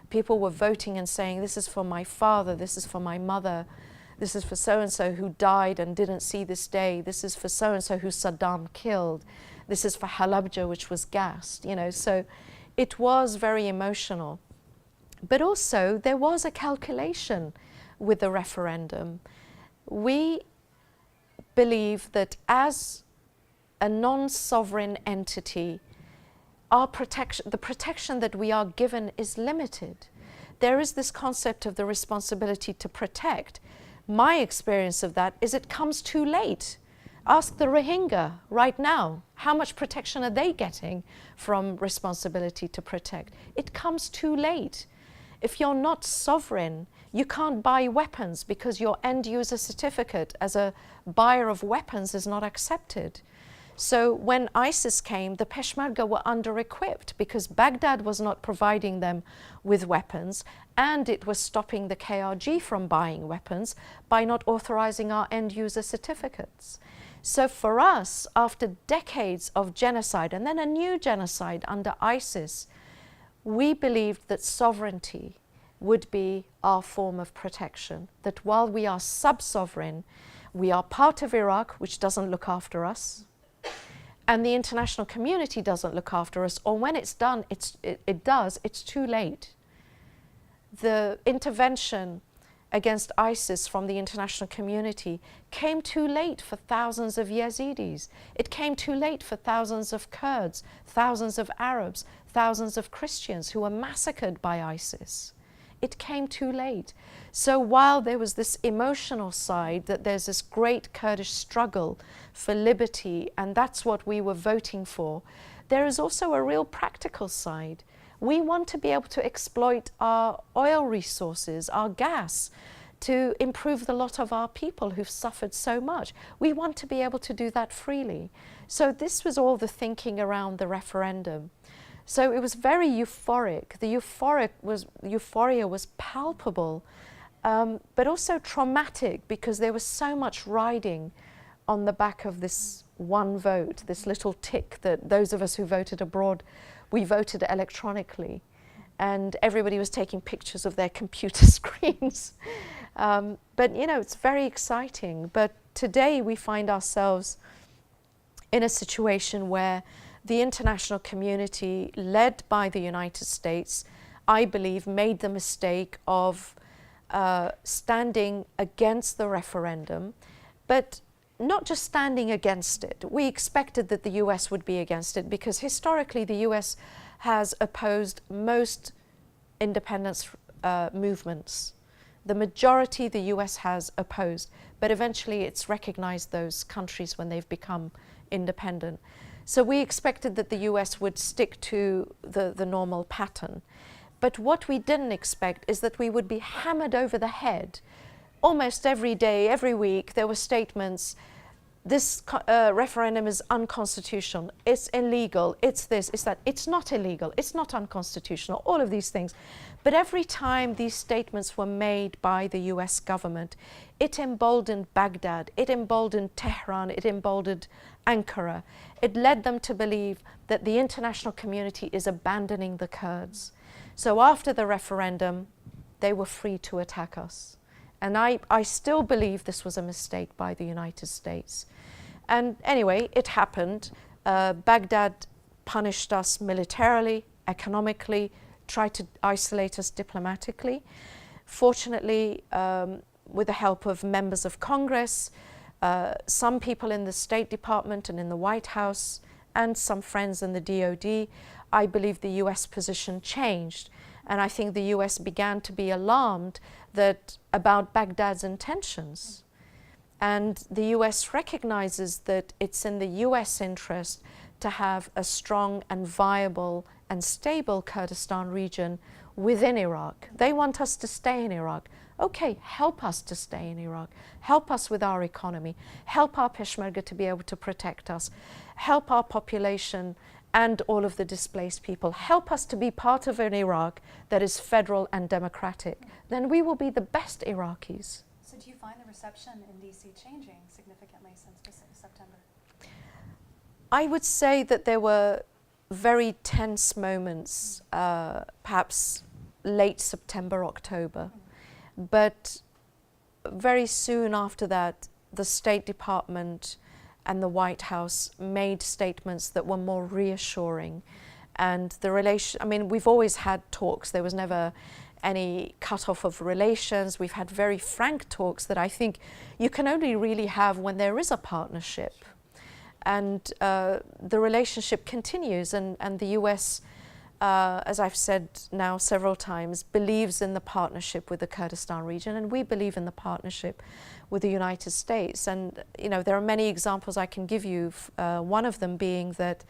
People were voting and saying, this is for my father, this is for my mother, this is for so-and-so who died and didn't see this day, this is for so-and-so who Saddam killed, this is for Halabja, which was gassed, you know. So it was very emotional. But also, there was a calculation with the referendum. We believe that as a non-sovereign entity, the protection that we are given is limited. There is this concept of the responsibility to protect. My experience of that is it comes too late. Ask the Rohingya right now, how much protection are they getting from responsibility to protect? It comes too late. If you're not sovereign, you can't buy weapons because your end user certificate as a buyer of weapons is not accepted. So when ISIS came, the Peshmerga were under-equipped because Baghdad was not providing them with weapons, and it was stopping the KRG from buying weapons by not authorizing our end-user certificates. So for us, after decades of genocide and then a new genocide under ISIS, we believed that sovereignty would be our form of protection, that while we are sub-sovereign, we are part of Iraq, which doesn't look after us, and the international community doesn't look after us, or when it's done, it's too late. The intervention against ISIS from the international community came too late for thousands of Yazidis. It came too late for thousands of Kurds, thousands of Arabs, thousands of Christians who were massacred by ISIS. It came too late. So while there was this emotional side, that there's this great Kurdish struggle for liberty, and that's what we were voting for, there is also a real practical side. We want to be able to exploit our oil resources, our gas, to improve the lot of our people who've suffered so much. We want to be able to do that freely. So this was all the thinking around the referendum. So it was very euphoric. The euphoria was palpable, but also traumatic, because there was so much riding on the back of this one vote, this little tick that those of us who voted abroad, we voted electronically, and everybody was taking pictures of their computer screens. But you know, it's very exciting. But today we find ourselves in a situation where the international community, led by the United States, I believe, made the mistake of standing against the referendum, but not just standing against it. We expected that the US would be against it, because historically the US has opposed most independence movements. The majority the US has opposed, but eventually it's recognized those countries when they've become independent. So we expected that the US would stick to the normal pattern. But what we didn't expect is that we would be hammered over the head. Almost every day, every week, there were statements, this referendum is unconstitutional, it's illegal, it's this, it's that. It's not illegal, it's not unconstitutional, all of these things. But every time these statements were made by the US government, it emboldened Baghdad, it emboldened Tehran, it emboldened Ankara. It led them to believe that the international community is abandoning the Kurds. So after the referendum, they were free to attack us. And I still believe this was a mistake by the United States. And anyway, it happened. Baghdad punished us militarily, economically, tried to isolate us diplomatically. Fortunately, with the help of members of Congress, some people in the State Department and in the White House, and some friends in the DOD, I believe the US position changed. And I think the US began to be alarmed about Baghdad's intentions. And the US recognizes that it's in the US interest to have a strong and viable and stable Kurdistan region within Iraq. They want us to stay in Iraq. Okay, help us to stay in Iraq. Help us with our economy. Help our Peshmerga to be able to protect us. Help our population and all of the displaced people. Help us to be part of an Iraq that is federal and democratic. Then we will be the best Iraqis. So do you find the reception in DC changing significantly since September? I would say that there were very tense moments, perhaps late September, October. But very soon after that, the State Department and the White House made statements that were more reassuring. And the relation, I mean, we've always had talks. There was never any cut-off of relations. We've had very frank talks that I think you can only really have when there is a partnership. And the relationship continues, and the US, as I've said now several times, believes in the partnership with the Kurdistan region, and we believe in the partnership with the United States. And you know, there are many examples I can give you, one of them being that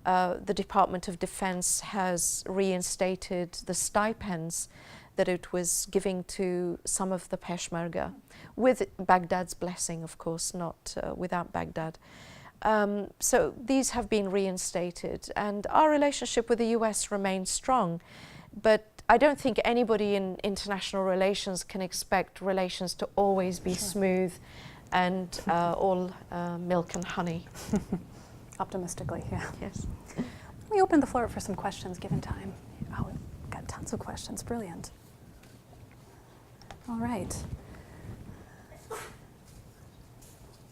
the Department of Defense has reinstated the stipends that it was giving to some of the Peshmerga, with Baghdad's blessing, of course, not without Baghdad. So these have been reinstated, and our relationship with the US remains strong. But I don't think anybody in international relations can expect relations to always be smooth and all milk and honey. Optimistically, yeah. Yes. We open the floor up for some questions, given time. Oh, we've got tons of questions. Brilliant. All right.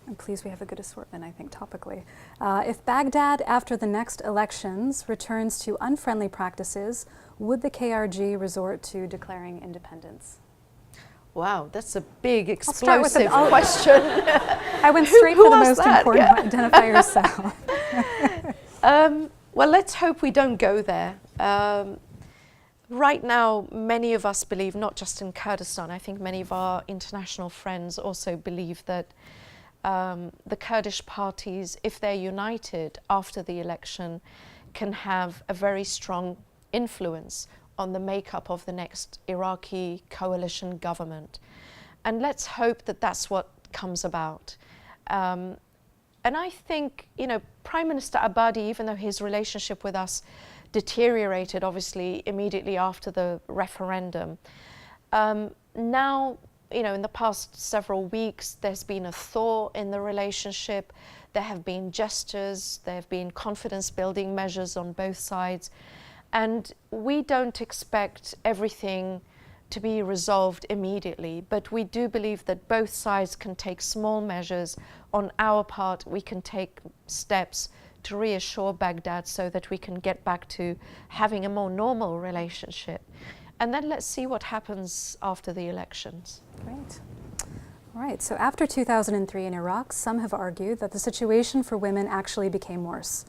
And please, we have a good assortment, I think, topically. If Baghdad, after the next elections, returns to unfriendly practices, would the KRG resort to declaring independence? Wow, that's a big, explosive I'll question. I went straight for the most that? important one. Identify yourself. Well, let's hope we don't go there. Right now, many of us believe, not just in Kurdistan, I think many of our international friends also believe that the Kurdish parties, if they're united after the election, can have a very strong influence on the makeup of the next Iraqi coalition government. And let's hope that that's what comes about. And I think, you know, Prime Minister Abadi, even though his relationship with us deteriorated, obviously, immediately after the referendum, now, you know, in the past several weeks, there's been a thaw in the relationship. There have been gestures, there have been confidence-building measures on both sides. And we don't expect everything to be resolved immediately, but we do believe that both sides can take small measures. On our part, we can take steps to reassure Baghdad so that we can get back to having a more normal relationship. And then let's see what happens after the elections. Great. All right, so after 2003 in Iraq, some have argued that the situation for women actually became worse.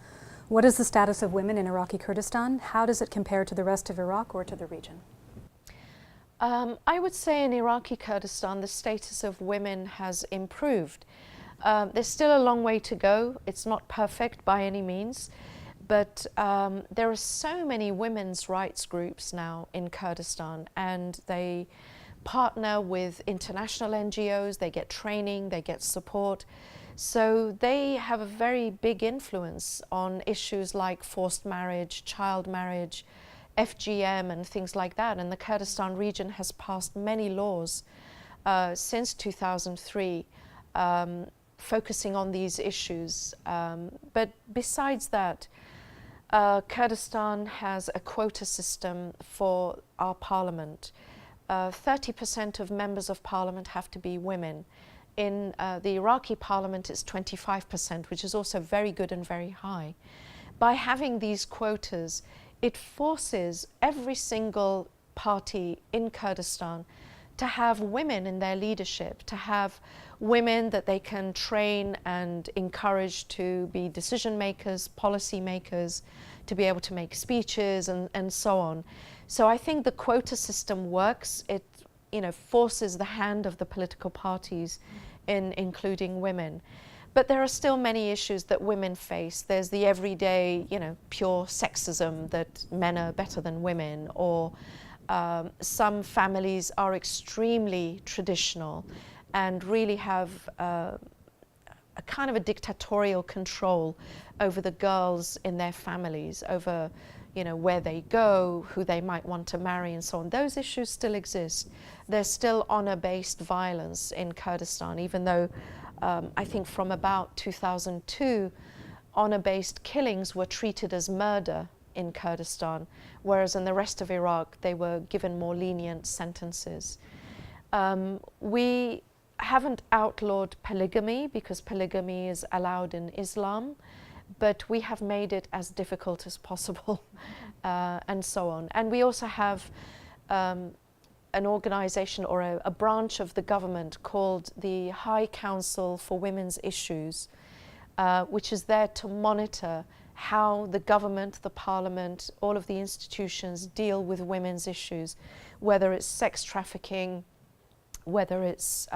What is the status of women in Iraqi Kurdistan? How does it compare to the rest of Iraq or to the region? I would say in Iraqi Kurdistan, the status of women has improved. There's still a long way to go. It's not perfect by any means, but there are so many women's rights groups now in Kurdistan, and they partner with international NGOs, they get training, they get support. So they have a very big influence on issues like forced marriage, child marriage, FGM and things like that. And the Kurdistan region has passed many laws since 2003 focusing on these issues. But besides that, Kurdistan has a quota system for our parliament. 30% of members of parliament have to be women. In the Iraqi parliament, it's 25%, which is also very good and very high. By having these quotas, it forces every single party in Kurdistan to have women in their leadership, to have women that they can train and encourage to be decision makers, policy makers, to be able to make speeches and so on. So I think the quota system works. It, you know, forces the hand of the political parties in including women. But there are still many issues that women face. There's the everyday, you know, pure sexism that men are better than women, or some families are extremely traditional and really have a kind of a dictatorial control over the girls in their families, over, you know, where they go, who they might want to marry and so on. Those issues still exist. There's still honor-based violence in Kurdistan, even though I think from about 2002, honor-based killings were treated as murder in Kurdistan, whereas in the rest of Iraq, they were given more lenient sentences. We haven't outlawed polygamy because polygamy is allowed in Islam, but we have made it as difficult as possible and so on. And we also have an organization or a branch of the government called the High Council for Women's Issues, which is there to monitor how the government, the parliament, all of the institutions deal with women's issues, whether it's sex trafficking, whether it's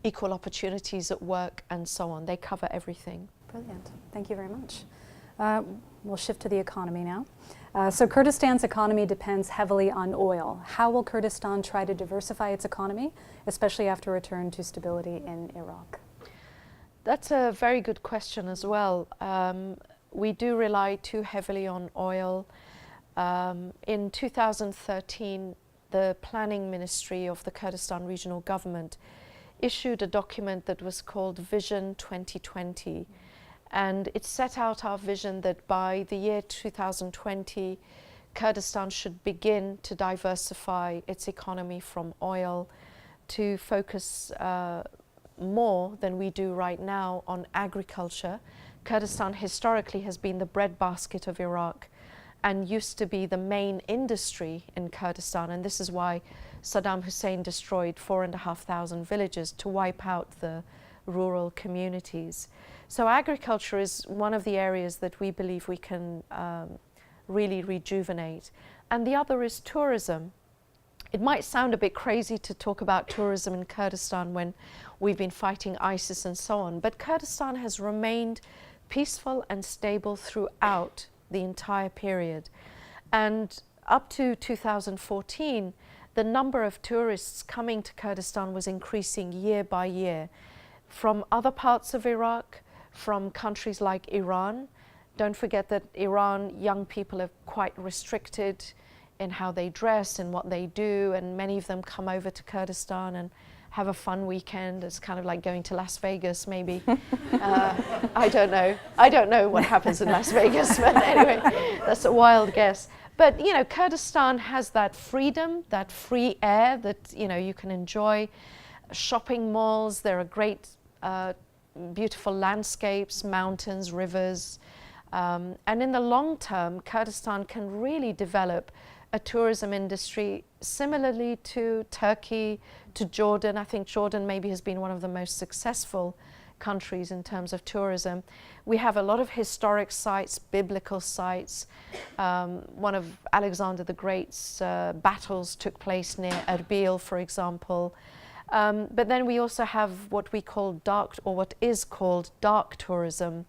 equal opportunities at work and so on. They cover everything. Brilliant. Thank you very much. We'll shift to the economy now. So Kurdistan's economy depends heavily on oil. How will Kurdistan try to diversify its economy, especially after return to stability in Iraq? That's a very good question as well. We do rely too heavily on oil. In 2013, the planning ministry of the Kurdistan regional government issued a document that was called Vision 2020. And it set out our vision that by the year 2020, Kurdistan should begin to diversify its economy from oil, to focus more than we do right now on agriculture. Kurdistan historically has been the breadbasket of Iraq and used to be the main industry in Kurdistan. And this is why Saddam Hussein destroyed 4,500 villages to wipe out the rural communities. So agriculture is one of the areas that we believe we can really rejuvenate. And the other is tourism. It might sound a bit crazy to talk about tourism in Kurdistan when we've been fighting ISIS and so on, but Kurdistan has remained peaceful and stable throughout the entire period. And up to 2014, the number of tourists coming to Kurdistan was increasing year by year from other parts of Iraq, from countries like Iran. Don't forget that Iran young people are quite restricted in how they dress and what they do, and many of them come over to Kurdistan and have a fun weekend. It's kind of like going to Las Vegas, maybe. I don't know. I don't know what happens in Las Vegas, but anyway, that's a wild guess. But you know, Kurdistan has that freedom, that free air that you can enjoy. Shopping malls. There are great, beautiful landscapes, mountains, rivers, and in the long term, Kurdistan can really develop a tourism industry similarly to Turkey, to Jordan. I think Jordan maybe has been one of the most successful countries in terms of tourism. We have a lot of historic sites, biblical sites. One of Alexander the Great's battles took place near Erbil, for example. But then we also have what we call what is called dark tourism,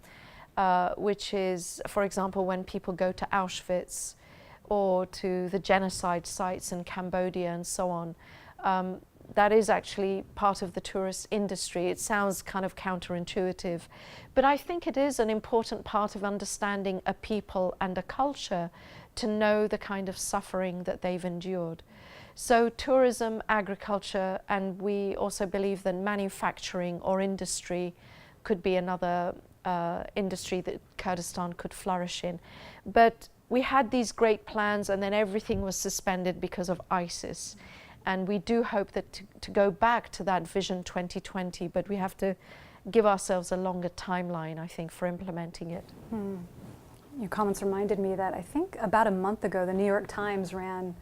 which is, for example, when people go to Auschwitz or to the genocide sites in Cambodia and so on. That is actually part of the tourist industry. It sounds kind of counterintuitive, but I think it is an important part of understanding a people and a culture, to know the kind of suffering that they've endured. So tourism, agriculture, and we also believe that manufacturing or industry could be another industry that Kurdistan could flourish in. But we had these great plans, and then everything was suspended because of ISIS. And we do hope that to go back to that Vision 2020, but we have to give ourselves a longer timeline, I think, for implementing it. Your comments reminded me that I think about a month ago, the New York Times ran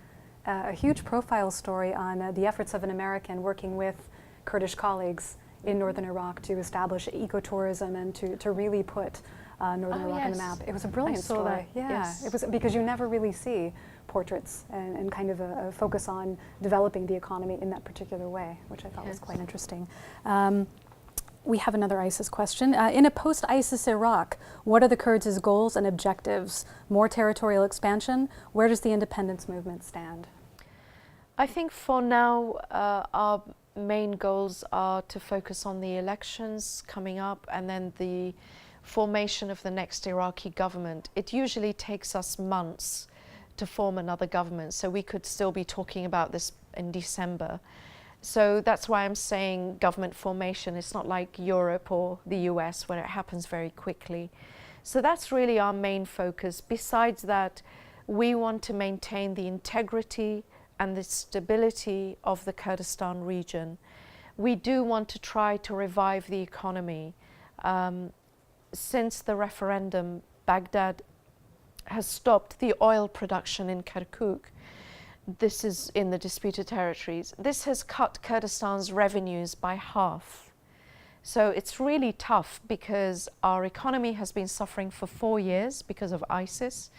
a huge profile story on the efforts of an American working with Kurdish colleagues in northern Iraq to establish ecotourism and to really put northern Iraq on the map. It was a brilliant story. That. Yeah, yes. It was, because you never really see portraits and kind of a focus on developing the economy in that particular way, which I thought was quite interesting. We have another ISIS question. In a post-ISIS Iraq, what are the Kurds' goals and objectives? More territorial expansion? Where does the independence movement stand? I think for now, our main goals are to focus on the elections coming up and then the formation of the next Iraqi government. It usually takes us months to form another government, so we could still be talking about this in December. So that's why I'm saying government formation. It's not like Europe or the US where it happens very quickly. So that's really our main focus. Besides that, we want to maintain the integrity and the stability of the Kurdistan region. We do want to try to revive the economy. Since the referendum, Baghdad has stopped the oil production in Kirkuk. This is in the disputed territories. This has cut Kurdistan's revenues by half. So it's really tough because our economy has been suffering for 4 years because of ISIS,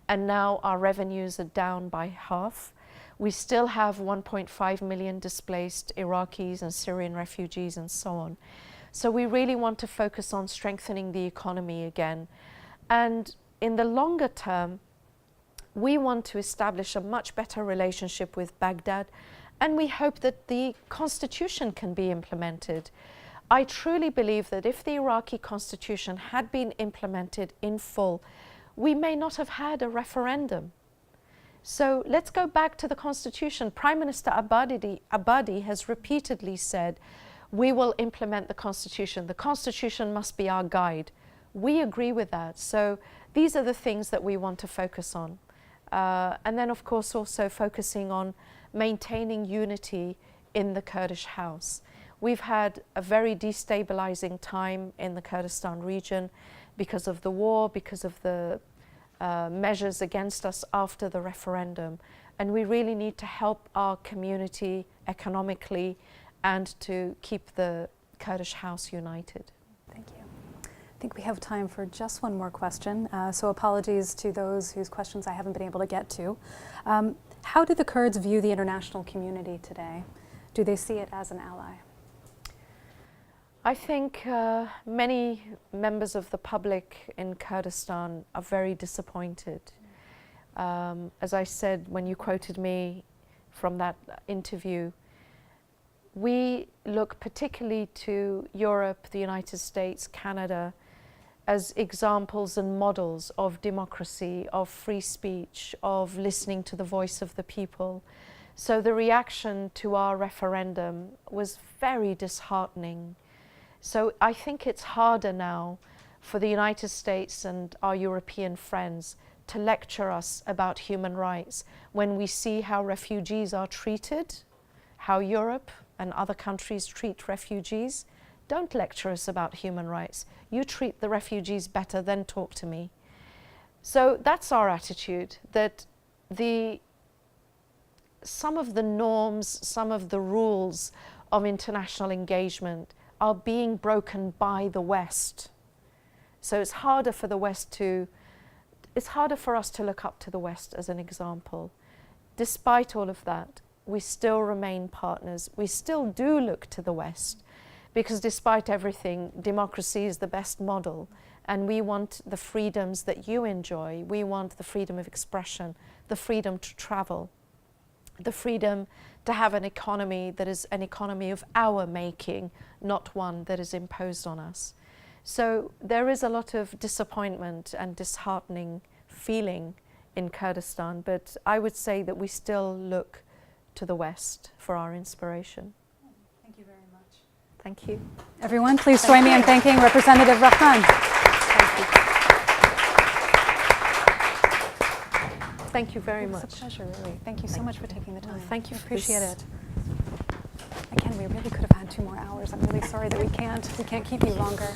and now our revenues are down by half. We still have 1.5 million displaced Iraqis and Syrian refugees and so on. So we really want to focus on strengthening the economy again. And in the longer term, we want to establish a much better relationship with Baghdad, and we hope that the constitution can be implemented. I truly believe that if the Iraqi constitution had been implemented in full, we may not have had a referendum. So let's go back to the constitution. Prime Minister Abadi has repeatedly said, we will implement the constitution. The constitution must be our guide. We agree with that. So these are the things that we want to focus on. And then, of course, also focusing on maintaining unity in the Kurdish house. We've had a very destabilizing time in the Kurdistan region because of the war, because of the measures against us after the referendum. And we really need to help our community economically and to keep the Kurdish house united. Thank you. I think we have time for just one more question, so apologies to those whose questions I haven't been able to get to. How do the Kurds view the international community today? Do they see it as an ally? I think many members of the public in Kurdistan are very disappointed. As I said, when you quoted me from that interview, we look particularly to Europe, the United States, Canada, as examples and models of democracy, of free speech, of listening to the voice of the people. So the reaction to our referendum was very disheartening. So I think it's harder now for the United States and our European friends to lecture us about human rights when we see how refugees are treated, how Europe and other countries treat refugees. Don't lecture us about human rights. You treat the refugees better, then talk to me. So that's our attitude, that some of the norms, some of the rules of international engagement are being broken by the West. So it's harder for the West to, it's harder for us to look up to the West as an example. Despite all of that, we still remain partners. We still do look to the West, because despite everything, democracy is the best model, and we want the freedoms that you enjoy. We want the freedom of expression, the freedom to travel, the freedom to have an economy that is an economy of our making, not one that is imposed on us. So there is a lot of disappointment and disheartening feeling in Kurdistan, but I would say that we still look to the West for our inspiration. Thank you very much. Thank you. Everyone, please join me in thanking Representative Rahman. Thank you very much. It's a pleasure, really. Thank you so much for taking the time. Thank you I for appreciate this. it. Again, we really could have had 2 more hours. I'm really sorry that we can't keep you longer.